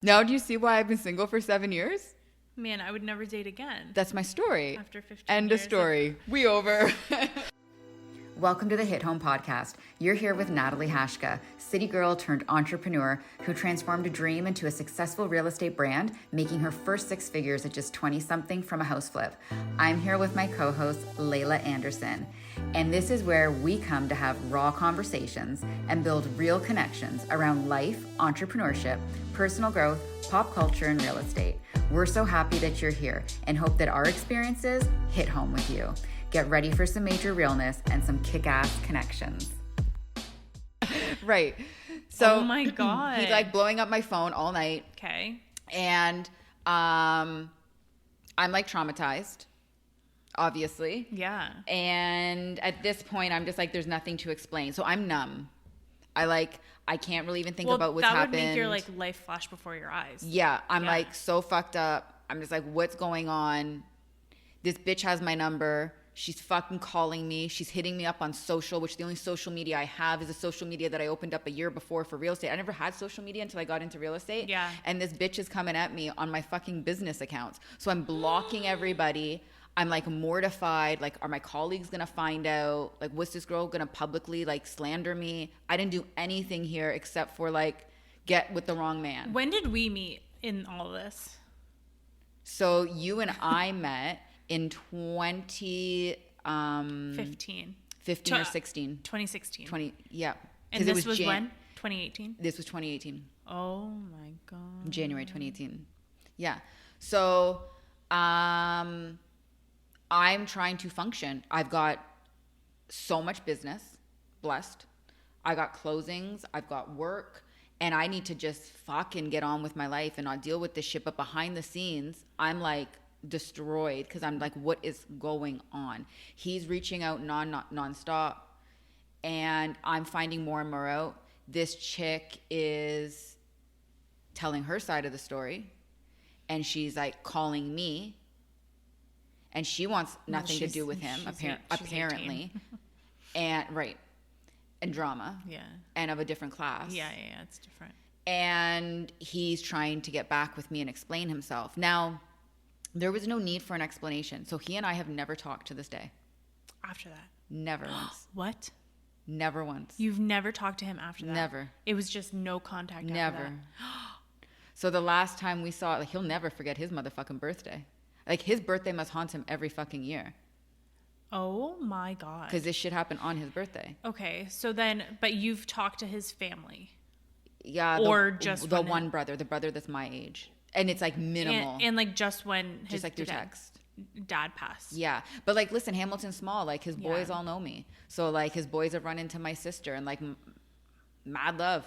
Now do you see why I've been single for 7 years? Man, I would never date again. That's my story. After 15 End years of story. We over. Welcome to the Hit Home Podcast. You're here with Natalie Hashka, city girl turned entrepreneur who transformed a dream into a successful real estate brand, making her first 6 figures at just 20-something from a house flip. I'm here with my co-host, Layla Anderson. And this is where we come to have raw conversations and build real connections around life, entrepreneurship, personal growth, pop culture, and real estate. We're so happy that you're here and hope that our experiences hit home with you. Get ready for some major realness and some kick-ass connections. Right. So oh my God. He's like blowing up my phone all night. Okay. And I'm like traumatized, obviously. Yeah. And at this point, I'm just like, there's nothing to explain. So I'm numb. I can't really even think about what's happened. That would make your like life flash before your eyes. Yeah. I'm like so fucked up. I'm just like, what's going on? This bitch has my number. She's fucking calling me. She's hitting me up on social, which the only social media I have is a social media that I opened up a year before for real estate. I never had social media until I got into real estate. Yeah. And this bitch is coming at me on my fucking business accounts. So I'm blocking everybody. I'm like mortified. Like, are my colleagues going to find out? Like, what's this girl going to publicly like slander me? I didn't do anything here except for like get with the wrong man. When did we meet in all of this? So you and I met in 15 or 16. 2016. 20, yeah. And this was when? 2018? This was 2018. Oh my God. January 2018. Yeah. So I'm trying to function. I've got so much business, blessed. I got closings, I've got work, and I need to just fucking get on with my life and not deal with this shit. But behind the scenes, I'm like destroyed because I'm like, what is going on? He's reaching out nonstop, and I'm finding more and more out. This chick is telling her side of the story, and she's like calling me, and she wants nothing to do with him, apparently. And right. And drama. Yeah. And of a different class. Yeah, it's different. And he's trying to get back with me and explain himself. Now, there was no need for an explanation. So he and I have never talked to this day. After that? Never once. What? Never once. You've never talked to him after that? Never. It was just no contact after never. that? So the last time we saw, like, he'll never forget his motherfucking birthday. Like, his birthday must haunt him every fucking year. Oh my God. Because this shit happened on his birthday. Okay, so then, but you've talked to his family? Yeah. Or just the one brother, the brother that's my age. And it's like minimal. And like just when his just like through text. Dad passed. Yeah. But like, listen, Hamilton's small. Like, his boys all know me. So like, his boys have run into my sister and like mad love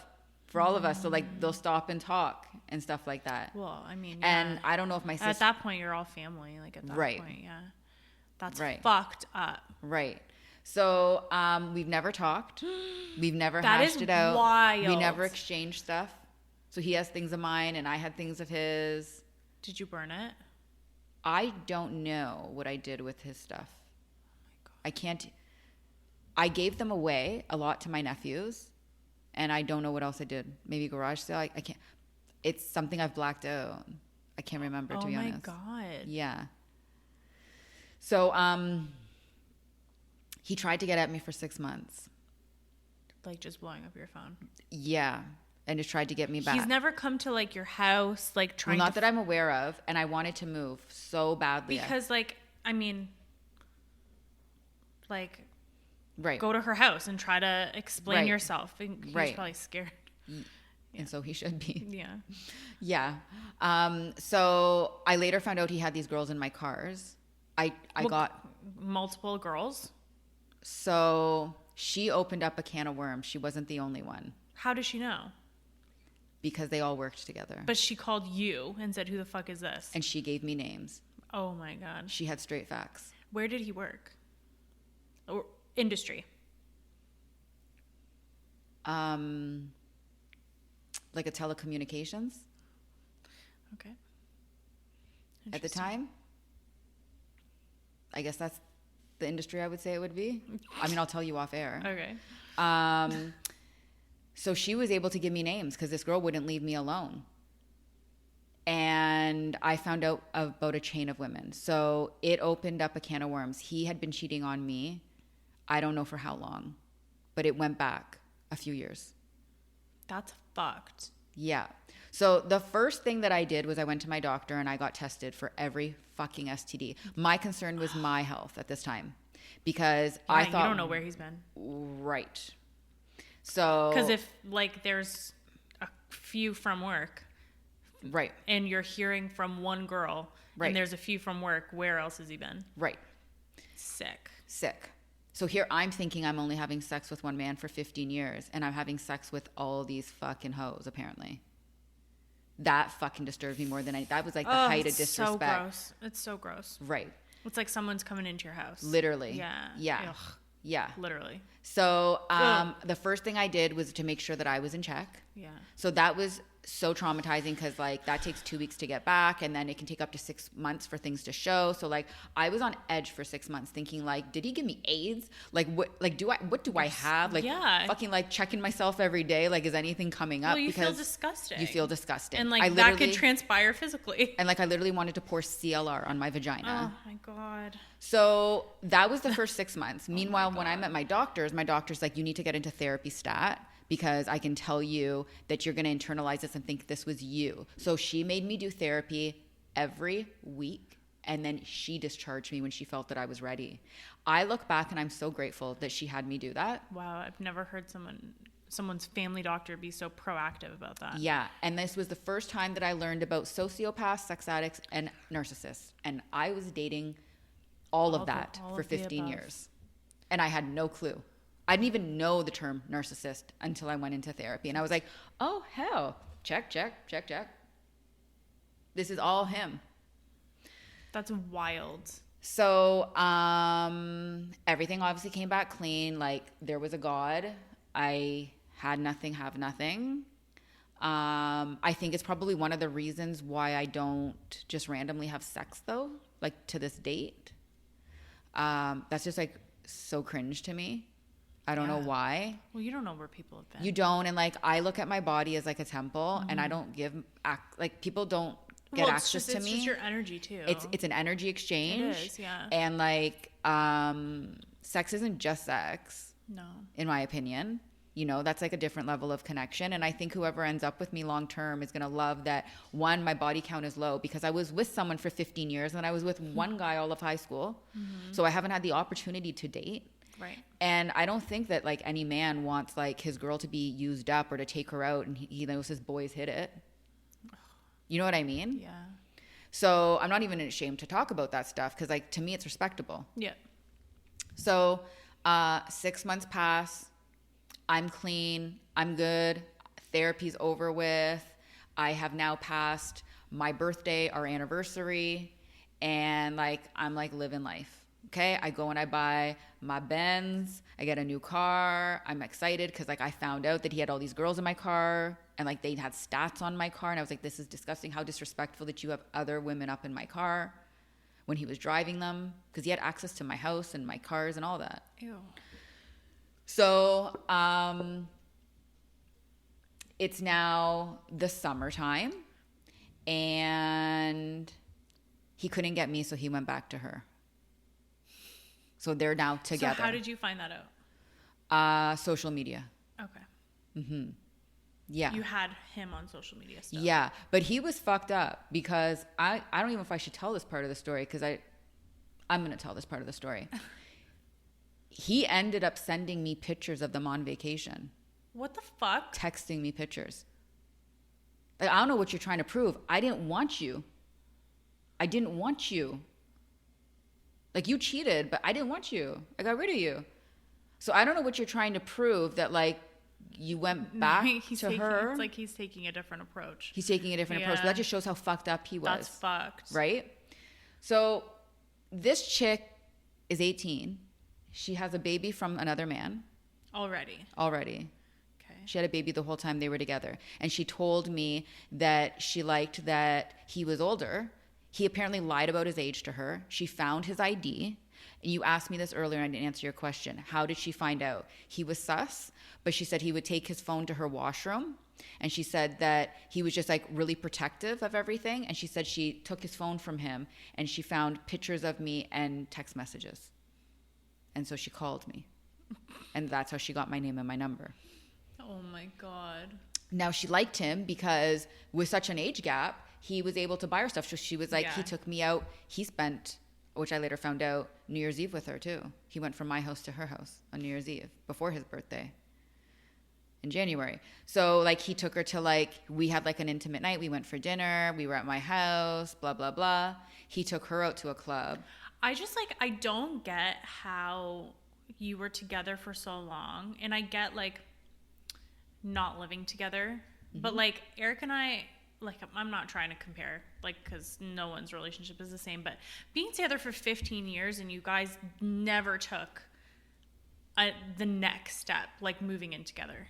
for all of us. So like, they'll stop and talk and stuff like that. Well, I mean, and I don't know if my sister. At that point, you're all family. Like at that point, yeah. That's fucked up. Right. So we've never talked. We've never that hashed it out. Wild. We never exchanged stuff. So he has things of mine and I had things of his. Did you burn it? I don't know what I did with his stuff. Oh my God. I can't. I gave them away a lot to my nephews, and I don't know what else I did. Maybe garage sale. I can't. It's something I've blacked out. I can't remember, to be honest. Oh my God. Yeah. So he tried to get at me for 6 months. Like just blowing up your phone. Yeah. And just tried to get me back. He's never come to like your house, like trying not that I'm aware of, and I wanted to move so badly. Because like, I mean, like, right. Go to her house and try to explain yourself. He's probably scared. And so he should be. Yeah. Yeah. So I later found out he had these girls in my cars. I got multiple girls. So she opened up a can of worms. She wasn't the only one. How does she know? Because they all worked together. But she called you and said, who the fuck is this? And she gave me names. Oh my God. She had straight facts. Where did he work? Or industry? Like a telecommunications. Okay. At the time. I guess that's the industry I would say it would be. I mean, I'll tell you off air. Okay. So she was able to give me names because this girl wouldn't leave me alone. And I found out about a chain of women. So it opened up a can of worms. He had been cheating on me. I don't know for how long, but it went back a few years. That's fucked. Yeah. So the first thing that I did was I went to my doctor and I got tested for every fucking STD. My concern was my health at this time because I thought... You don't know where he's been. Right. So... Because if, like, there's a few from work... Right. And you're hearing from one girl... Right. And there's a few from work, where else has he been? Right. Sick. So here I'm thinking I'm only having sex with one man for 15 years and I'm having sex with all these fucking hoes, apparently. That fucking disturbs me more than anything. That was like the height of disrespect. So gross. It's so gross. Right. It's like someone's coming into your house. Literally. Yeah. Ugh. Yeah. Literally. So the first thing I did was to make sure that I was in check. Yeah. So that was so traumatizing because like that takes 2 weeks to get back and then it can take up to 6 months for things to show. So like I was on edge for 6 months thinking like, did he give me AIDS? Like what do I have? Like fucking like checking myself every day. Like is anything coming up? Well, you feel disgusting. You feel disgusting. And like that could transpire physically. And like I literally wanted to pour CLR on my vagina. Oh my God. So that was the first 6 months. Meanwhile, when I met my doctor's like, you need to get into therapy stat because I can tell you that you're going to internalize this and think this was you. So she made me do therapy every week. And then she discharged me when she felt that I was ready. I look back and I'm so grateful that she had me do that. Wow. I've never heard someone's family doctor be so proactive about that. Yeah. And this was the first time that I learned about sociopaths, sex addicts, and narcissists. And I was dating all of that for 15 years. And I had no clue. I didn't even know the term narcissist until I went into therapy. And I was like, oh, hell, check. This is all him. That's wild. So everything obviously came back clean. Like there was a God. I had nothing, have nothing. I think it's probably one of the reasons why I don't just randomly have sex though, like to this date. That's just like so cringe to me. I don't know why. Well, you don't know where people have been. You don't. And like, I look at my body as like a temple and I don't like people don't get access to me. It's just your energy too. It's an energy exchange. It is, yeah. And like, sex isn't just sex. No. In my opinion. You know, that's like a different level of connection. And I think whoever ends up with me long term is going to love that, one, my body count is low because I was with someone for 15 years and I was with one guy all of high school. Mm-hmm. So I haven't had the opportunity to date. Right. And I don't think that like any man wants like his girl to be used up or to take her out and he knows his boys hit it. You know what I mean? Yeah. So I'm not even ashamed to talk about that stuff because like to me it's respectable. Yeah. So 6 months pass. I'm clean. I'm good. Therapy's over with. I have now passed my birthday, our anniversary, and like I'm like living life. Okay, I go and I buy my Benz. I get a new car. I'm excited because like I found out that he had all these girls in my car and like they had stats on my car. And I was like, this is disgusting. How disrespectful that you have other women up in my car when he was driving them because he had access to my house and my cars and all that. Ew. So it's now the summertime and he couldn't get me. So he went back to her. So they're now together. So how did you find that out? Social media. Okay. Mm-hmm. Yeah. You had him on social media still. Yeah. But he was fucked up because I don't even know if I should tell this part of the story because I'm going to tell this part of the story. He ended up sending me pictures of them on vacation. What the fuck? Texting me pictures. Like, I don't know what you're trying to prove. I didn't want you. Like, you cheated, but I didn't want you. I got rid of you. So I don't know what you're trying to prove that, like, you went back to her. It's like he's taking a different approach. He's taking a different approach. But that just shows how fucked up he was. That's fucked. Right? So this chick is 18. She has a baby from another man. Already. Okay. She had a baby the whole time they were together. And she told me that she liked that he was older. He apparently lied about his age to her. She found his ID. You asked me this earlier and I didn't answer your question. How did she find out? He was sus, but she said he would take his phone to her washroom. And she said that he was just like really protective of everything. And she said she took his phone from him and she found pictures of me and text messages. And so she called me. And that's how she got my name and my number. Oh my God. Now she liked him because with such an age gap, he was able to buy her stuff. So she was like, he took me out. He spent, which I later found out, New Year's Eve with her too. He went from my house to her house on New Year's Eve before his birthday in January. So like he took her to like, we had like an intimate night. We went for dinner. We were at my house, blah, blah, blah. He took her out to a club. I just like, I don't get how you were together for so long. And I get like not living together, but like Eric and I, like, I'm not trying to compare, like, because no one's relationship is the same, but being together for 15 years and you guys never took the next step, like moving in together.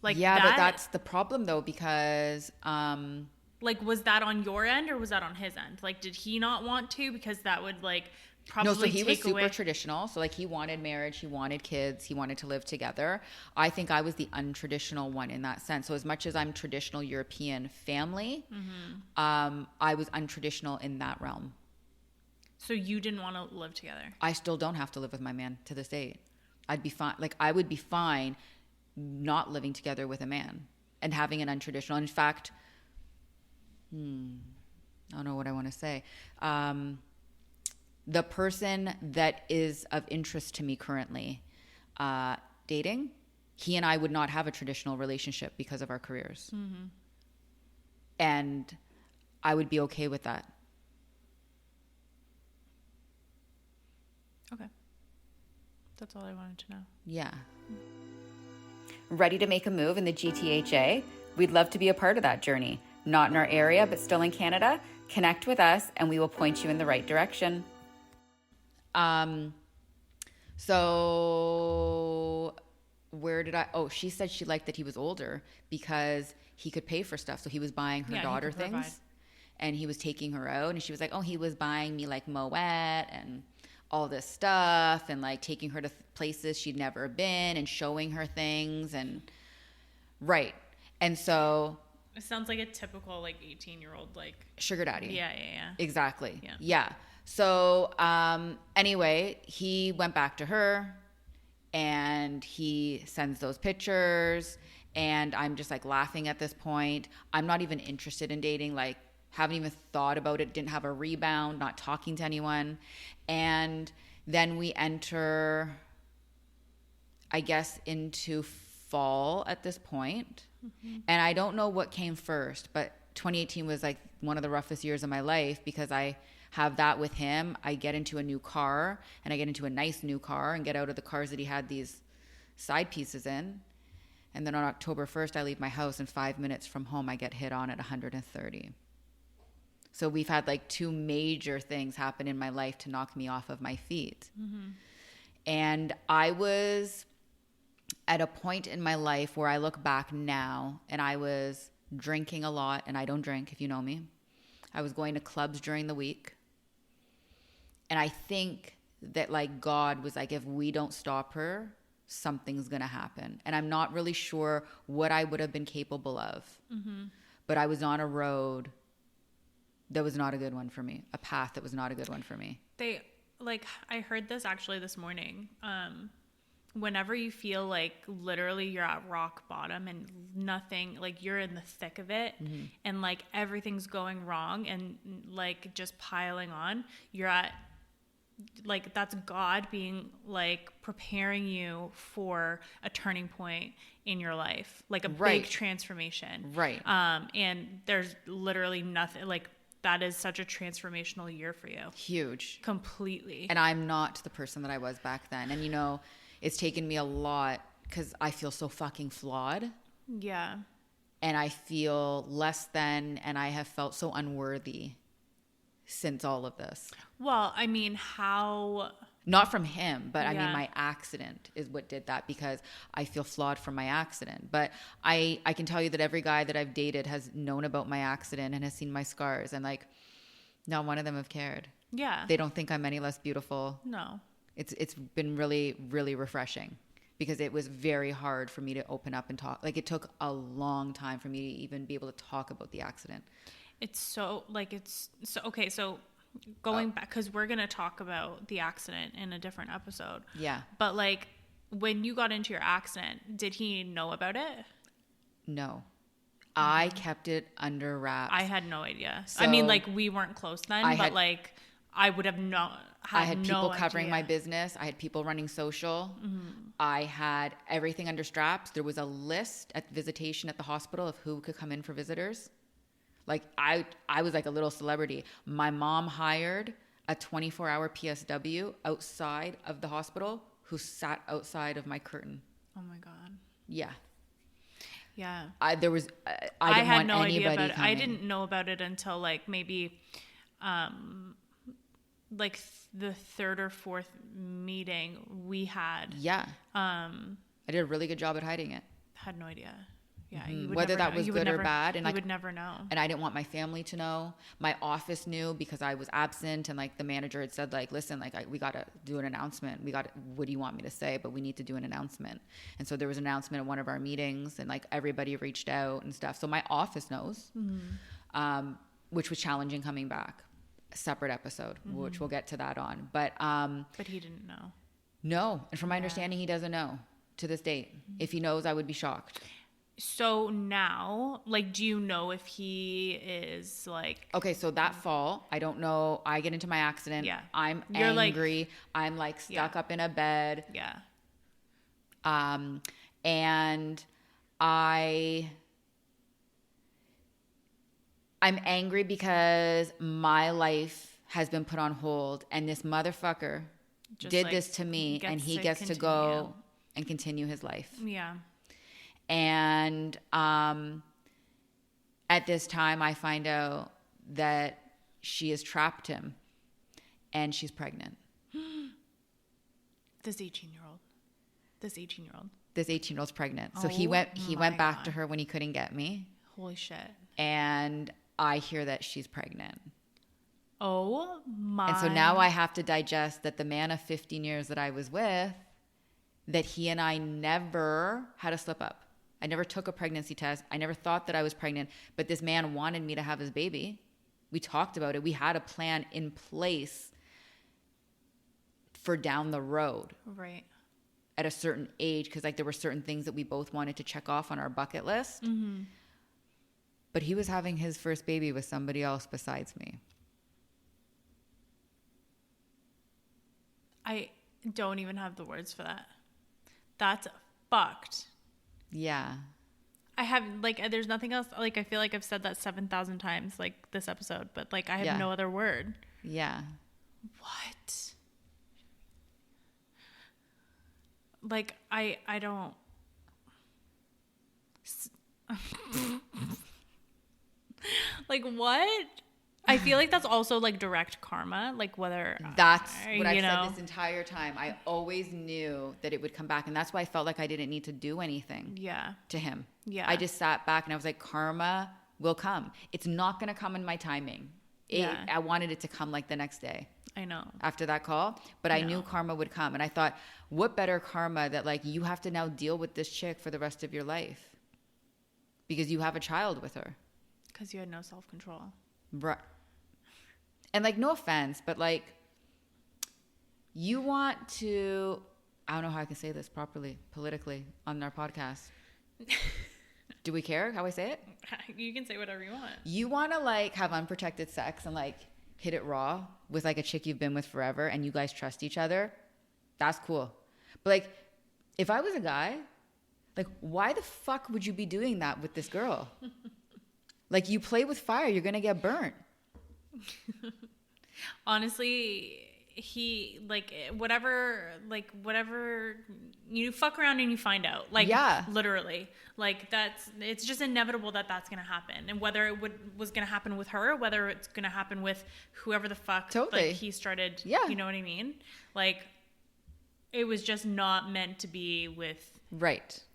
Like, yeah, but that's the problem though, because like, was that on your end or was that on his end? Like, did he not want to? Because that would like probably no, so he was super traditional. So like he wanted marriage, he wanted kids, he wanted to live together. I think I was the untraditional one in that sense. So as much as I'm traditional European family, I was untraditional in that realm. So you didn't want to live together? I still don't have to live with my man to this day. I'd be fine. Like I would be fine not living together with a man and having an untraditional. In fact, I don't know what I want to say. The person that is of interest to me currently, dating, he and I would not have a traditional relationship because of our careers. And I would be okay with that. Okay. That's all I wanted to know. Yeah. Ready to make a move in the GTHA? We'd love to be a part of that journey. Not in our area, but still in Canada? Connect with us and we will point you in the right direction. So where did she said she liked that he was older because he could pay for stuff. So he was buying her daughter things and he was taking her out and she was like, oh, he was buying me like Moet and all this stuff and like taking her to places she'd never been and showing her things and right. And so it sounds like a typical like 18-year-old like sugar daddy. Yeah. Exactly. Yeah. So anyway, he went back to her and he sends those pictures and I'm just like laughing at this point. I'm not even interested in dating, like haven't even thought about it, didn't have a rebound, not talking to anyone. And then we enter, I guess, into fall at this point. And I don't know what came first, but 2018 was like one of the roughest years of my life because I have that with him. I get into a new car and I get into a nice new car and get out of the cars that he had these side pieces in. And then on October 1st, I leave my house and 5 minutes from home, I get hit on at 130. So we've had like two major things happen in my life to knock me off of my feet. And I was at a point in my life where I look back now and I was drinking a lot, and I don't drink if you know me. I was going to clubs during the week. And I think that like God was like, if we don't stop her, something's going to happen. And I'm not really sure what I would have been capable of. But I was on a road that was not a good one for me, a path that was not a good one for me. I heard this actually this morning. Whenever you feel like literally you're at rock bottom and nothing, like you're in the thick of it and like everything's going wrong and like just piling on, you're at like, that's God being like preparing you for a turning point in your life, like a big transformation. Right. And there's literally nothing like, that is such a transformational year for you. Huge. Completely. And I'm not the person that I was back then. And, you know, it's taken me a lot because I feel so fucking flawed. Yeah. And I feel less than, and I have felt so unworthy since all of this. Well, I mean, how... Not from him, but I mean, my accident is what did that because I feel flawed from my accident. But I can tell you that every guy that I've dated has known about my accident and has seen my scars. And like, Not one of them have cared. Yeah. They don't think I'm any less beautiful. No. It's been really, really refreshing because it was very hard for me to open up and talk. Like, it took a long time for me to even be able to talk about the accident. It's so okay. So going back, because we're going to talk about the accident in a different episode. Yeah. But like, when you got into your accident, did he know about it? No. I kept it under wraps. I had no idea. So, I mean, like, we weren't close then, but like, I would have I had people covering idea. my business. I had people running social. Mm-hmm. I had everything under straps. There was a list at visitation at the hospital of who could come in for visitors. Like, I was like a little celebrity. My mom hired a 24-hour PSW outside of the hospital who sat outside of my curtain. Oh my God. Yeah. Yeah. I didn't had want no idea anybody about it. I coming. didn't know about it until like maybe like the third or fourth meeting we had. Yeah. I did a really good job at hiding it. Had no idea. Yeah. Mm-hmm. You would Whether never that know. was You good would or never, bad. And you like, would never know. And I didn't want my family to know. My office knew because I was absent, and like the manager had said, like, listen, like we got to do an announcement. What do you want me to say? But we need to do an announcement. And so there was an announcement at one of our meetings, and like everybody reached out and stuff. So my office knows, which was challenging coming back. A separate episode, which we'll get to that on. But he didn't know. No. And from my understanding, he doesn't know to this date. If he knows, I would be shocked. So now, like, do you know if he is like... Okay, so that fall, I don't know. I get into my accident. Yeah. I'm You're angry. Like, I'm like stuck up in a bed. Yeah. And I'm angry because my life has been put on hold, and this motherfucker did like, this to me, and he gets to go and continue his life. Yeah. And at this time, I find out that she has trapped him, and she's pregnant. This 18-year-old. This 18-year-old's pregnant. So he went back to her when he couldn't get me. Holy shit. And I hear that she's pregnant. Oh my. And so now I have to digest that the man of 15 years that I was with, that he and I never had a slip up. I never took a pregnancy test. I never thought that I was pregnant, but this man wanted me to have his baby. We talked about it. We had a plan in place for down the road. Right. At a certain age, because like there were certain things that we both wanted to check off on our bucket list. Mm-hmm. But he was having his first baby with somebody else besides me. I don't even have the words for that. That's fucked. Yeah. I have, like, there's nothing else. Like, I feel like I've said that 7,000 times, like, this episode. But, like, I have no other word. Yeah. What? Like, I don't... Like, what? I feel like that's also like direct karma, like whether that's what I've said this entire time. I always knew that it would come back, and that's why I felt like I didn't need to do anything to him. Yeah. I just sat back and I was like, karma will come. It's not going to come in my timing. I wanted it to come like the next day. I know. After that call, but I knew karma would come, and I thought, what better karma that like you have to now deal with this chick for the rest of your life because you have a child with her. Because you had no self-control. Right. And like, no offense, but like, you want to, I don't know how I can say this properly, politically on our podcast. Do we care how I say it? You can say whatever you want. You want to like have unprotected sex and like hit it raw with like a chick you've been with forever and you guys trust each other. That's cool. But like, if I was a guy, like, why the fuck would you be doing that with this girl? Like, you play with fire, you're going to get burnt. Honestly, he whatever you fuck around and you find out, like, literally, like, it's just inevitable that's gonna happen. And whether it was gonna happen with her, whether it's gonna happen with whoever the fuck like he started, you know what I mean? Like, it was just not meant to be with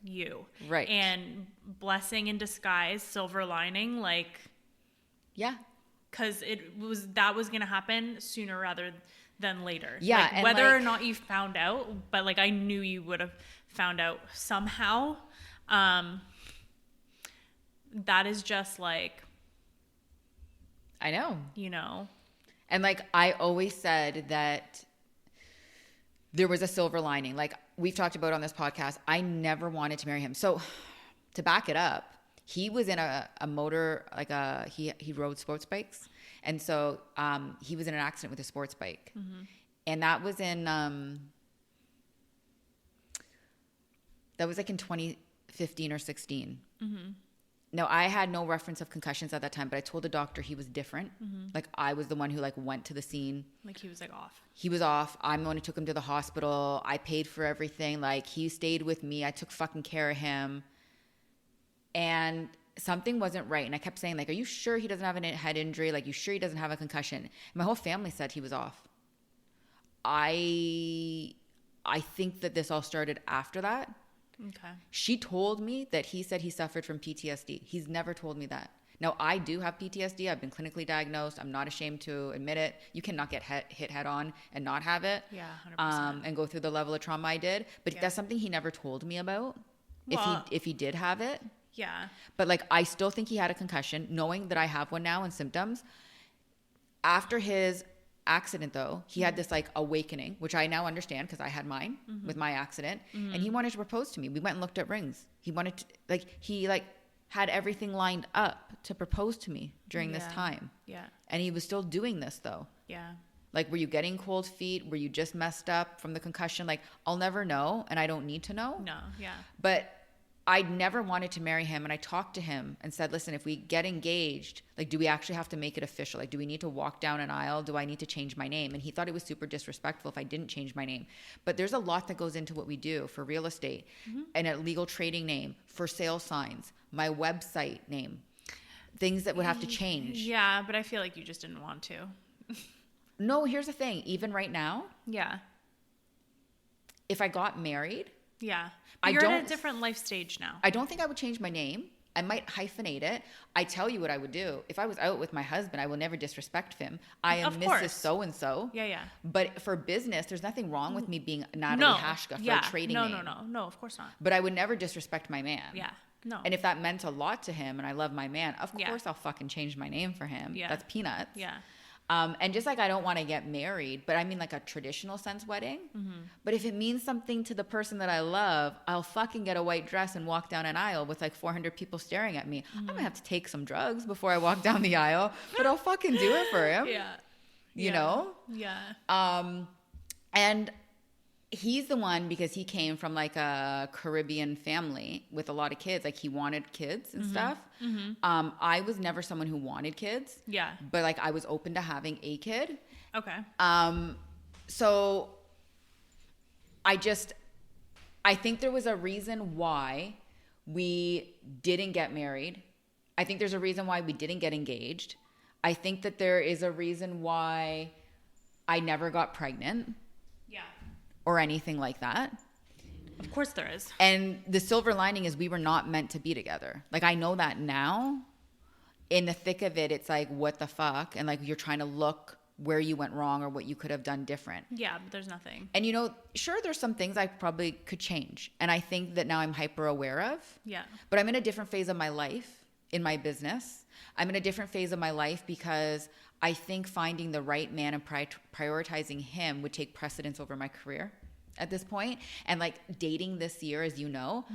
you, right? And blessing in disguise, silver lining, like, because that was going to happen sooner rather than later. Yeah. Like, and whether or not you found out, but like, I knew you would have found out somehow. That is just like, I know. you know. And like, I always said that there was a silver lining. Like we've talked about on this podcast, I never wanted to marry him. So to back it up, he was in a motor, like he rode sports bikes. And so he was in an accident with a sports bike. Mm-hmm. And that was in, that was like in 2015 or 16. Mm-hmm. No, I had no reference of concussions at that time, but I told the doctor he was different. Mm-hmm. Like I was the one who like went to the scene. Like he was like off. He was off. I'm the one who took him to the hospital. I paid for everything. Like he stayed with me. I took fucking care of him. And something wasn't right. And I kept saying like, are you sure he doesn't have a head injury? Like, you sure he doesn't have a concussion? And my whole family said he was off. I think that this all started after that. Okay. She told me that he said he suffered from PTSD. He's never told me that. Now, I do have PTSD. I've been clinically diagnosed. I'm not ashamed to admit it. You cannot get hit head on and not have it. Yeah, 100%. And go through the level of trauma I did. But that's something he never told me about. Well, if he did have it. Yeah. But like, I still think he had a concussion, knowing that I have one now and symptoms. After his accident though, he had this like awakening, which I now understand because I had mine with my accident, and he wanted to propose to me. We went and looked at rings. He wanted to, like, he like had everything lined up to propose to me during this time. Yeah. And he was still doing this though. Yeah. Like, were you getting cold feet? Were you just messed up from the concussion? Like, I'll never know, and I don't need to know. No. Yeah. But I never wanted to marry him, and I talked to him and said, listen, if we get engaged, like, do we actually have to make it official? Like, do we need to walk down an aisle? Do I need to change my name? And he thought it was super disrespectful if I didn't change my name. But there's a lot that goes into what we do for real estate, and a legal trading name, for sale signs, my website name, things that would have to change. Yeah, but I feel like you just didn't want to. No, here's the thing. Even right now, yeah, if I got married, yeah, but you're in a different life stage now. I don't think I would change my name. I might hyphenate it. I tell you what I would do. If I was out with my husband, I will never disrespect him. I am Mrs. So-and-so. Yeah, yeah. But for business, there's nothing wrong with me being Natalie Hashka for a trading name. No, of course not. But I would never disrespect my man. Yeah, no. And if that meant a lot to him and I love my man, of course I'll fucking change my name for him. Yeah. That's peanuts. Yeah. And just like I don't want to get married, but I mean like a traditional sense wedding. Mm-hmm. But if it means something to the person that I love, I'll fucking get a white dress and walk down an aisle with like 400 people staring at me. I'm gonna have to take some drugs before I walk down the aisle, but I'll fucking do it for him. Yeah. You know? Yeah. And he's the one, because he came from like a Caribbean family with a lot of kids. Like, he wanted kids and stuff. Mm-hmm. I was never someone who wanted kids. Yeah. But like, I was open to having a kid. Okay. So I think there was a reason why we didn't get married. I think there's a reason why we didn't get engaged. I think that there is a reason why I never got pregnant. Yeah. Or anything like that. Of course there is. And the silver lining is we were not meant to be together. Like, I know that now. In the thick of it, it's like, what the fuck? And like, you're trying to look where you went wrong or what you could have done different. Yeah, but there's nothing. And you know, sure, there's some things I probably could change. And I think that now I'm hyper aware of. Yeah. But I'm in a different phase of my life in my business. I'm in a different phase of my life because I think finding the right man and prioritizing him would take precedence over my career at this point. And like, dating this year, as you know,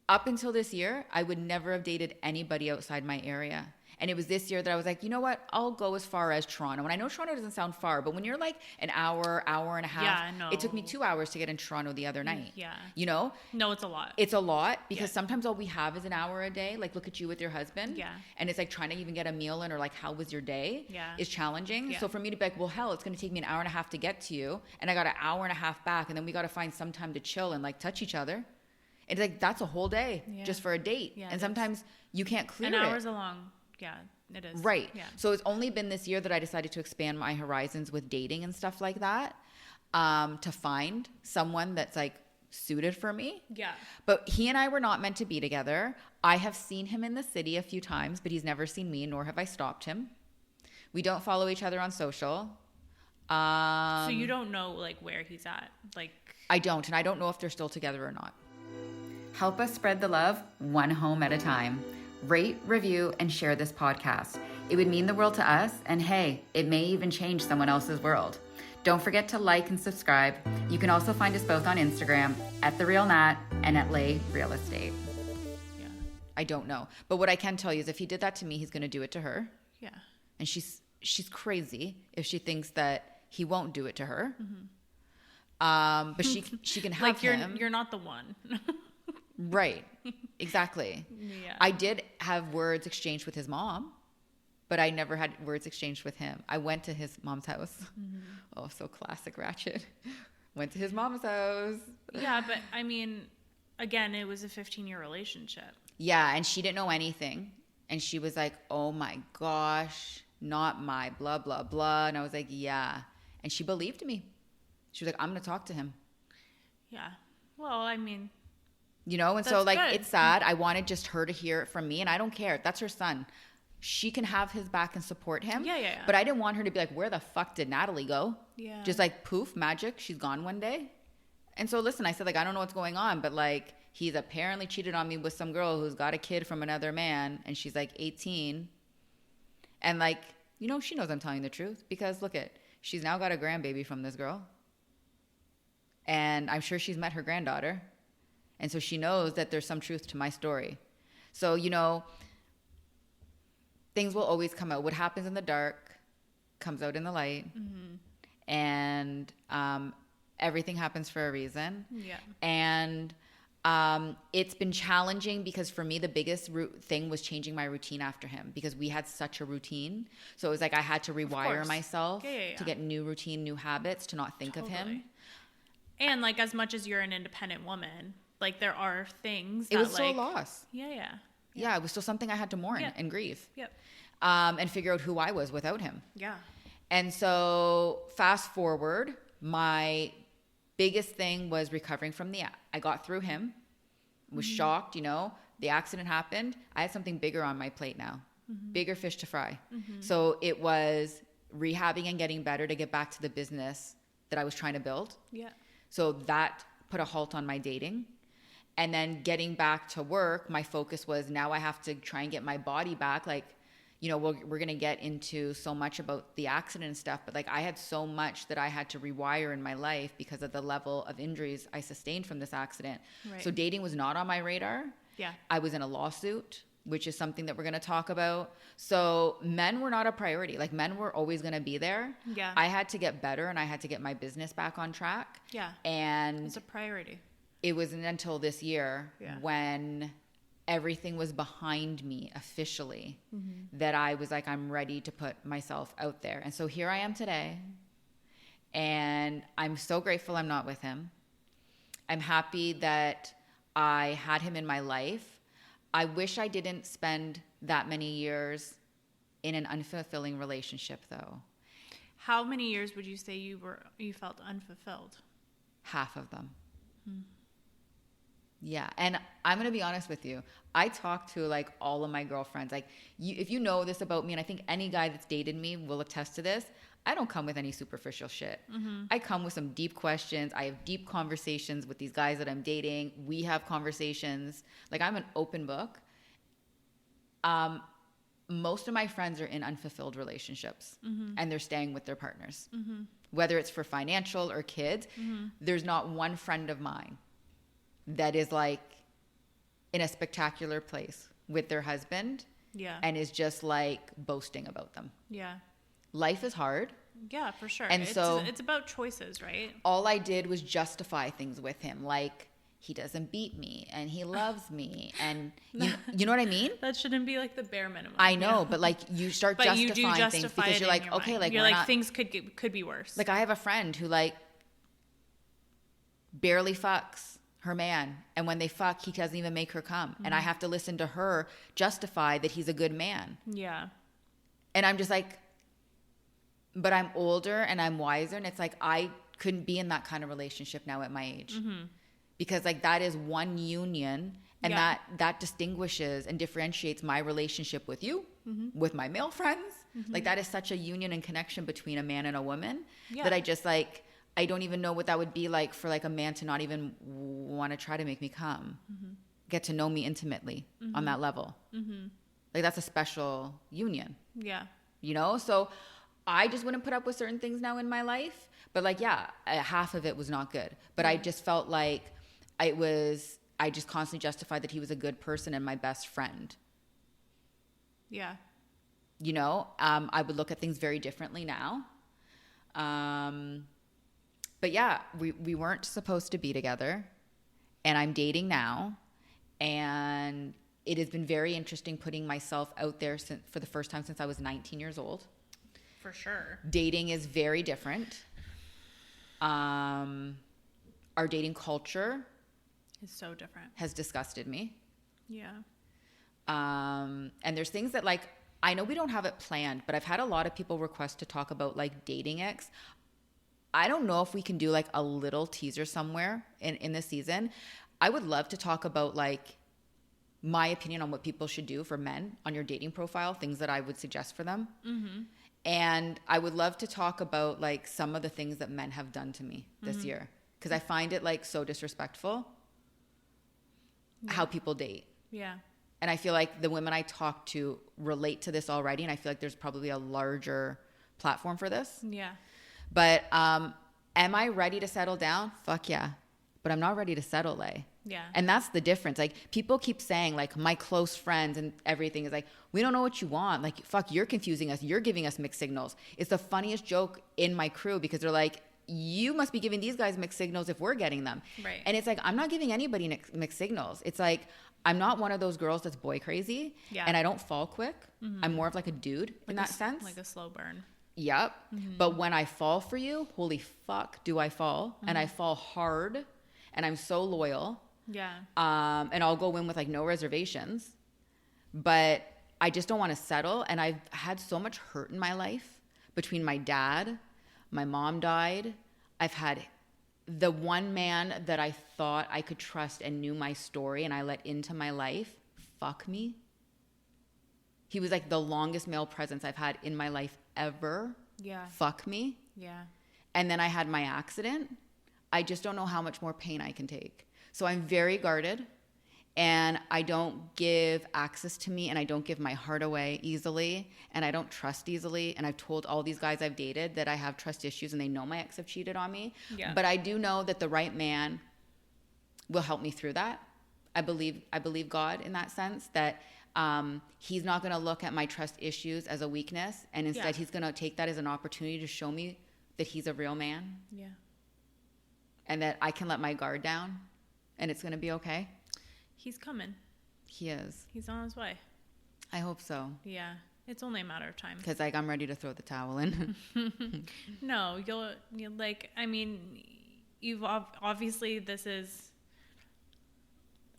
up until this year, I would never have dated anybody outside my area. And it was this year that I was like, you know what? I'll go as far as Toronto. And I know Toronto doesn't sound far, but when you're like an hour and a half, it took me 2 hours to get in Toronto the other night. Yeah. You know? No, it's a lot. It's a lot because sometimes all we have is an hour a day. Like, look at you with your husband. Yeah. And it's like trying to even get a meal in, or like, how was your day? Yeah. Is challenging. Yeah. So for me to be like, well, hell, it's going to take me an hour and a half to get to you. And I got an hour and a half back. And then we got to find some time to chill and like touch each other. It's like, that's a whole day just for a date. Yeah, and sometimes you can't clear it. An hour's a long, it is. Right. Yeah. So it's only been this year that I decided to expand my horizons with dating and stuff like that, to find someone that's like suited for me. Yeah. But he and I were not meant to be together. I have seen him in the city a few times, but he's never seen me, nor have I stopped him. We don't follow each other on social. So you don't know like where he's at? Like I don't, and I don't know if they're still together or not. Help us spread the love one home at a time. Rate, review, and share this podcast. It would mean the world to us, and hey, it may even change someone else's world. Don't forget to like and subscribe. You can also find us both on Instagram at The Real Nat and at Lai Real Estate. yeah. I don't know. But what I can tell you is if he did that to me, he's going to do it to her. Yeah. And she's crazy if she thinks that he won't do it to her. But she can have like him. you're not the one. Right. Exactly. Yeah. I did have words exchanged with his mom, but I never had words exchanged with him. I went to his mom's house. Oh, so classic ratchet. Went to his mom's house. Yeah, but I mean, again, it was a 15-year relationship. Yeah, and she didn't know anything. And she was like, oh my gosh, not my blah, blah, blah. And I was like, yeah. And she believed me. She was like, I'm going to talk to him. Yeah. Well, I mean, you know, and so like, good. it's sad. I wanted just her to hear it from me, and I don't care. That's her son. She can have his back and support him. Yeah. But I didn't want her to be like, where the fuck did Natalie go? Yeah. Just like poof, magic. She's gone one day. And so listen, I said like, I don't know what's going on, but like, he's apparently cheated on me with some girl who's got a kid from another man, and she's like 18. And like, you know, she knows I'm telling the truth because look at, she's now got a grandbaby from this girl. And I'm sure she's met her granddaughter. And so she knows that there's some truth to my story. So, you know, things will always come out. What happens in the dark comes out in the light. And everything happens for a reason. Yeah. And it's been challenging because for me, the biggest thing was changing my routine after him because we had such a routine. So it was like I had to rewire myself to get new routine, new habits, to not think of him. And like as much as you're an independent woman, like there are things that, it was like, still a loss. Yeah, it was still something I had to mourn and grieve. And figure out who I was without him. And so fast forward, my biggest thing was recovering from I got through him, was shocked, you know, the accident happened. I had something bigger on my plate now, bigger fish to fry. So it was rehabbing and getting better to get back to the business that I was trying to build. So that put a halt on my dating. And then getting back to work, my focus was now I have to try and get my body back. Like, you know, we're going to get into so much about the accident and stuff, but like I had so much that I had to rewire in my life because of the level of injuries I sustained from this accident. So dating was not on my radar. I was in a lawsuit, which is something that we're going to talk about. So men were not a priority. Like men were always going to be there. I had to get better and I had to get my business back on track. And it's a priority. It wasn't until this year when everything was behind me officially that I was like, I'm ready to put myself out there. And so here I am today. And I'm so grateful I'm not with him. I'm happy that I had him in my life. I wish I didn't spend that many years in an unfulfilling relationship though. How many years would you say you felt unfulfilled? Half of them. Yeah. And I'm going to be honest with you. I talk to like all of my girlfriends. Like if you know this about me, and I think any guy that's dated me will attest to this, I don't come with any superficial shit. I come with some deep questions. I have deep conversations with these guys that I'm dating. We have conversations. Like I'm an open book. Most of my friends are in unfulfilled relationships and they're staying with their partners. Whether it's for financial or kids, there's not one friend of mine that is like in a spectacular place with their husband and is just like boasting about them. Life is hard. Yeah, for sure. And so it's about choices, right? All I did was justify things with him. Like he doesn't beat me and he loves me. And you know what I mean? That shouldn't be like the bare minimum. I know, but like you start but justifying you do justify things because you're like, okay, like you're like things could be worse. Like I have a friend who like barely fucks her man, and when they fuck he doesn't even make her come, and I have to listen to her justify that he's a good man. And I'm just like, but I'm older and I'm wiser, and it's like I couldn't be in that kind of relationship now at my age because like that is one union, and that distinguishes and differentiates my relationship with you with my male friends. Like that is such a union and connection between a man and a woman that I just like, I don't even know what that would be like for like a man to not even want to try to make me come, get to know me intimately on that level. Like that's a special union. Yeah. You know? So I just wouldn't put up with certain things now in my life. But like, yeah, half of it was not good. But I just felt like I just constantly justified that he was a good person and my best friend. Yeah. You know, I would look at things very differently now. But yeah, we weren't supposed to be together. And I'm dating now. And it has been very interesting putting myself out there for the first time since I was 19 years old. For sure. Dating is very different. Our dating culture is so different. Has disgusted me. Yeah. And there's things that like, I know we don't have it planned, but I've had a lot of people request to talk about like dating ex. I don't know if we can do like a little teaser somewhere in this season. I would love to talk about like my opinion on what people should do for men on your dating profile, things that I would suggest for them. And I would love to talk about like some of the things that men have done to me this year. Because I find it like so disrespectful how people date. Yeah. And I feel like the women I talk to relate to this already. And I feel like there's probably a larger platform for this. Yeah. But am I ready to settle down? Fuck yeah. But I'm not ready to settle, Lay. Yeah. And that's the difference. Like people keep saying like my close friends and everything is like, we don't know what you want. Like, fuck, you're confusing us. You're giving us mixed signals. It's the funniest joke in my crew because they're like, you must be giving these guys mixed signals if we're getting them. Right. And it's like, I'm not giving anybody mixed signals. It's like, I'm not one of those girls that's boy crazy. Yeah. And I don't fall quick. I'm more of like a dude like in that sense. Like a slow burn. Yep. But when I fall for you, holy fuck, do I fall. And I fall hard. And I'm so loyal. Yeah. And I'll go in with like no reservations. But I just don't want to settle. And I've had so much hurt in my life between my dad, my mom died. I've had the one man that I thought I could trust and knew my story and I let into my life, fuck me. He was like the longest male presence I've had in my life ever. Yeah. Fuck me. Yeah. And then I had my accident. I just don't know how much more pain I can take. So I'm very guarded and I don't give access to me and I don't give my heart away easily and I don't trust easily. And I've told all these guys I've dated that I have trust issues and they know my ex have cheated on me. Yeah. But I do know that the right man will help me through that. I believe God in that sense that he's not going to look at my trust issues as a weakness and instead he's going to take that as an opportunity to show me that he's a real man. Yeah. And that I can let my guard down and it's going to be okay. He's coming. He is. He's on his way. I hope so. Yeah. It's only a matter of time. Because, like, I'm ready to throw the towel in. No, you'll like, I mean, you've obviously, this is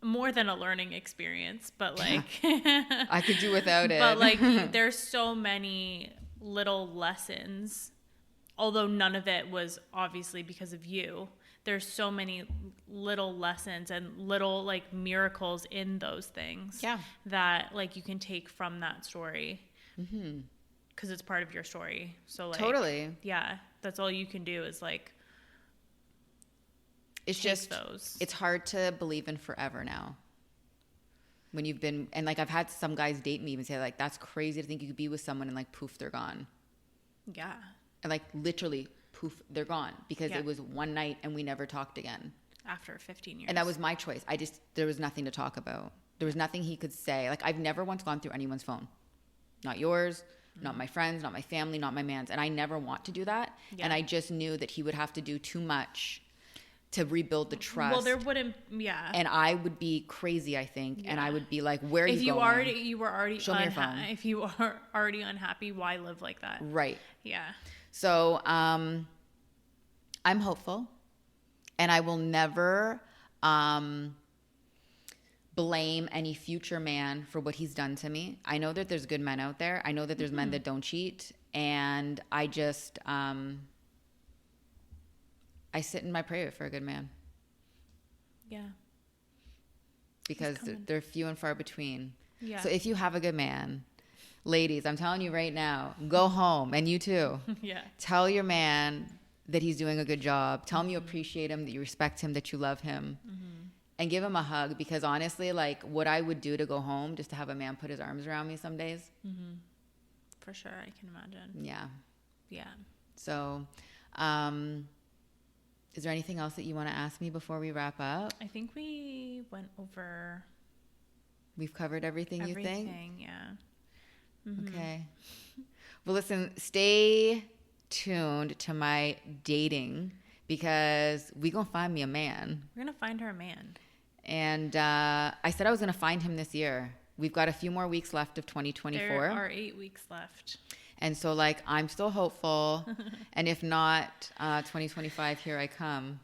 more than a learning experience, but like. I could do without it. But, like, there's so many little lessons, although none of it was obviously because of you. There's so many little lessons and little like miracles in those things that like you can take from that story because it's part of your story. So like, totally. Yeah. That's all you can do is like, it's just, it's hard to believe in forever now when you've been, and like, I've had some guys date me and say like, that's crazy to think you could be with someone and like, poof, they're gone. Yeah. And like literally poof, they're gone because it was one night and we never talked again. After 15 years. And that was my choice. There was nothing to talk about. There was nothing he could say. Like I've never once gone through anyone's phone. Not yours, not my friends, not my family, not my man's. And I never want to do that. Yeah. And I just knew that he would have to do too much to rebuild the trust. Well, there wouldn't, And I would be crazy, I think. Yeah. And I would be like, where are you going? If you were already Show me your phone. If you are already unhappy, why live like that? Right. Yeah. So I'm hopeful, and I will never blame any future man for what he's done to me. I know that there's good men out there. I know that there's men that don't cheat, and I just I sit in my prayer for a good man. Yeah. Because they're few and far between. Yeah. So if you have a good man, Ladies, I'm telling you right now, go home, and you too. Yeah. Tell your man that he's doing a good job. Tell him you appreciate him, that you respect him, that you love him. And give him a hug, because honestly, like, what I would do to go home just to have a man put his arms around me some days. For sure, I can imagine. Yeah. Yeah. So, is there anything else that you want to ask me before we wrap up? I think we went over... We've covered everything, you think? Everything, yeah. Okay. Well, listen, stay tuned to my dating, because we gonna find me a man. We're going to find her a man. And I said I was going to find him this year. We've got a few more weeks left of 2024. There are 8 weeks left. And so, like, I'm still hopeful. And if not, 2025, here I come.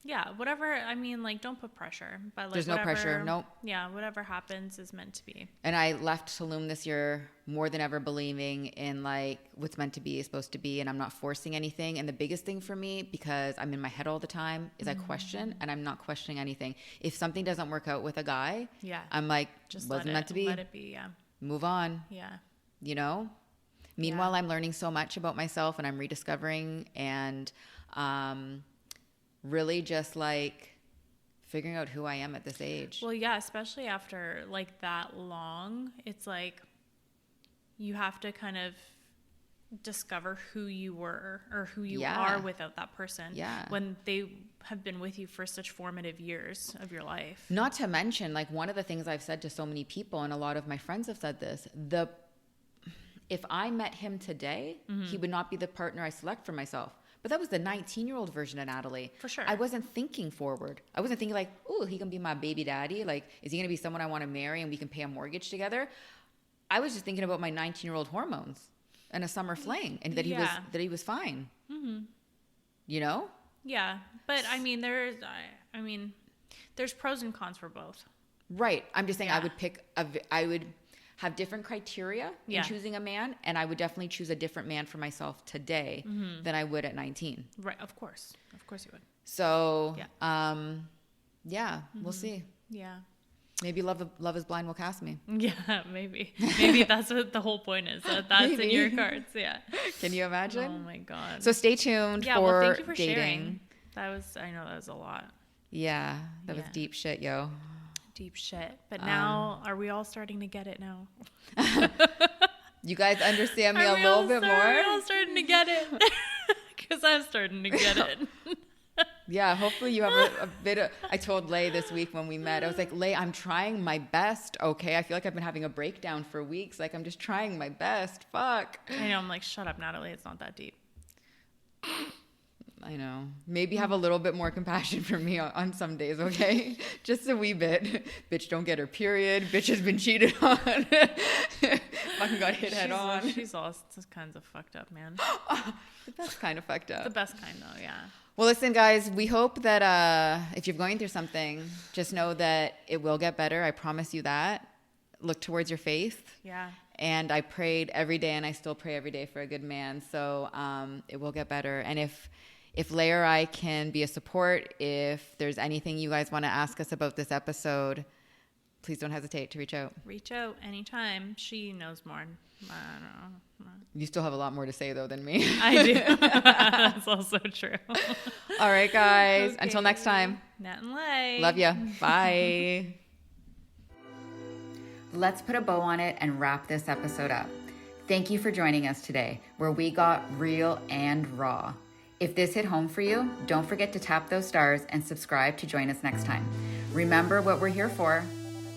Yeah, whatever. I mean, like, don't put pressure. But like, there's no pressure. Nope. Yeah, whatever happens is meant to be. And I left Tulum this year more than ever believing in, like, what's meant to be is supposed to be, and I'm not forcing anything. And the biggest thing for me, because I'm in my head all the time, is I question, and I'm not questioning anything. If something doesn't work out with a guy, I'm like, just wasn't meant to be. Let it be, yeah. Move on. Yeah. You know? Meanwhile, I'm learning so much about myself, and I'm rediscovering and really just, like, figuring out who I am at this age. Well, yeah, especially after, like, that long, it's like you have to kind of discover who you were or who you are without that person. Yeah. When they have been with you for such formative years of your life. Not to mention, like, one of the things I've said to so many people, and a lot of my friends have said this, if I met him today, he would not be the partner I select for myself. But that was the 19-year-old version of Natalie. For sure. I wasn't thinking forward. I wasn't thinking like, oh, he can be my baby daddy. Like, is he going to be someone I want to marry and we can pay a mortgage together? I was just thinking about my 19-year-old hormones and a summer fling, and that he was fine. You know? Yeah. But I mean, there's pros and cons for both. Right. I'm just saying I would have different criteria in choosing a man, and I would definitely choose a different man for myself today than I would at 19. Right, of course you would. So, we'll see. Yeah. Maybe love is blind will cast me. Yeah, maybe that's what the whole point is. That's in your cards. Yeah. Can you imagine? Oh my God. So stay tuned for thank you for dating. Sharing. I know that was a lot. Yeah, that was deep shit, yo. Deep shit. But now, are we all starting to get it now? You guys understand me a little bit more? Are we all starting to get it? Because I'm starting to get it. Yeah, hopefully you have a bit of... I told Lay this week when we met, I was like, Lay, I'm trying my best, okay? I feel like I've been having a breakdown for weeks. Like, I'm just trying my best. Fuck. I know. I'm like, shut up, Natalie. It's not that deep. I know. Maybe have a little bit more compassion for me on some days, okay? Just a wee bit. Bitch don't get her period. Bitch has been cheated on. Fucking got hit head on. She's all kinds of fucked up, man. The best kind of fucked up. The best kind, though, yeah. Well, listen, guys, we hope that if you're going through something, just know that it will get better. I promise you that. Look towards your faith. Yeah. And I prayed every day, and I still pray every day for a good man. So it will get better. And if Lay or I can be a support, if there's anything you guys want to ask us about this episode, please don't hesitate to reach out. Reach out anytime. She knows more. I don't know. You still have a lot more to say, though, than me. I do. That's also true. All right, guys. Okay. Until next time. Nat and Lai. Love ya. Bye. Let's put a bow on it and wrap this episode up. Thank you for joining us today, where we got real and raw. If this hit home for you, don't forget to tap those stars and subscribe to join us next time. Remember what we're here for: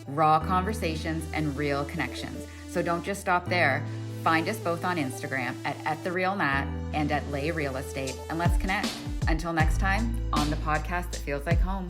raw conversations and real connections. So don't just stop there. Find us both on Instagram at @TheRealNat and at Lay Real Estate, and let's connect. Until next time, on the podcast that feels like home.